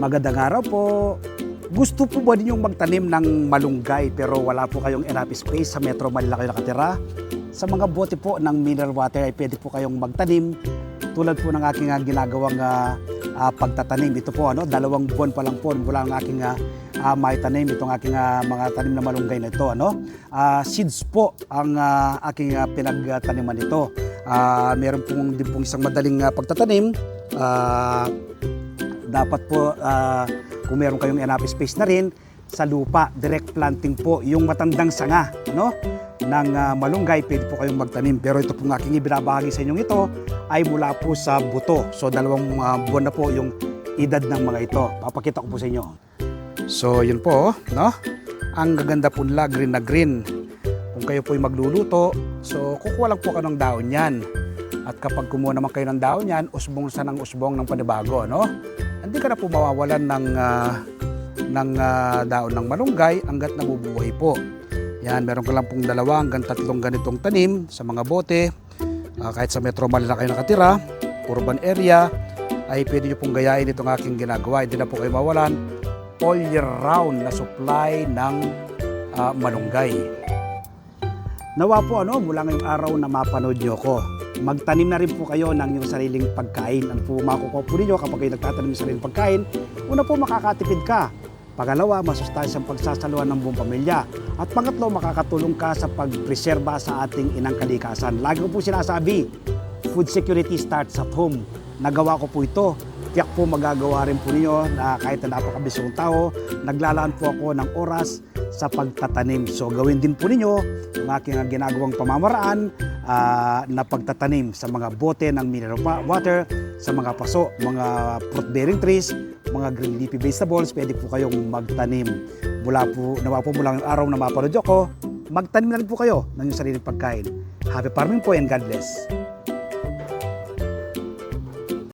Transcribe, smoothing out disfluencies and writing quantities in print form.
Magandang araw po. Gusto po ba ninyong magtanim ng malunggay pero wala po kayong enough space sa Metro Manila kayo nakatira? Sa mga bote po ng mineral water ay pwede po kayong magtanim tulad po ng aking ginagawang pagtatanim. Ito po, 2 buwan pa lang po mula ang aking maitanim itong aking mga tanim na malunggay na ito. Seeds po ang aking pinagtaniman ito. Meron pong din pong isang madaling pagtatanim. Dapat po kung meron kayong enough space na rin sa lupa, direct planting po yung matandang sanga ng malunggay, pwede po kayong magtanim. Pero ito pong aking ibinabahagi sa inyong ito ay mula po sa buto. So 2 buwan na po yung edad ng mga ito. Papakita ko po sa inyo. So yun po, ang gaganda po nila, green na green. Kung kayo po ay magluluto, so kukuha lang po kayo ng daon yan. At kapag kumuha naman kayo ng daon yan, usbong sa ng usbong ng panibago, hindi ka na po mawawalan ng daon ng malunggay hanggat nabubuhay po. Yan, meron ka lang pong 2 hanggang 3 ganitong tanim sa mga bote. Kahit sa Metro Manila kayo nakatira, urban area, ay pwede nyo pong gayain itong aking ginagawa. Hindi na po kayo mawalan all year round na supply ng malunggay. Nawa po mula ngayong araw na mapanood nyo ko. Magtanim na rin po kayo ng inyong sariling pagkain. Ano po makukuha po ninyo kapag kayo nagtatanim ng sariling pagkain? Una po, makakatipid ka. Pangalawa, masustansiyang pagsasaluhan ng buong pamilya. At pangatlo, makakatulong ka sa pagpreserba sa ating inang kalikasan. Lagi ko po sinasabi, food security starts at home. Nagawa ko po ito. Tiyak po magagawa rin po ninyo na kahit na napakabisong tao, naglalaan po ako ng oras sa pagtatanim. So gawin din po ninyo yung aking ginagawang pamamaraan na pagtatanim sa mga bote ng mineral water, sa mga paso, mga fruit-bearing trees, mga green leafy vegetables, pwede po kayong magtanim. Nawa po mula ng araw na mapanood ko, magtanim na rin po kayo ng inyong sariling pagkain. Happy farming po and God bless.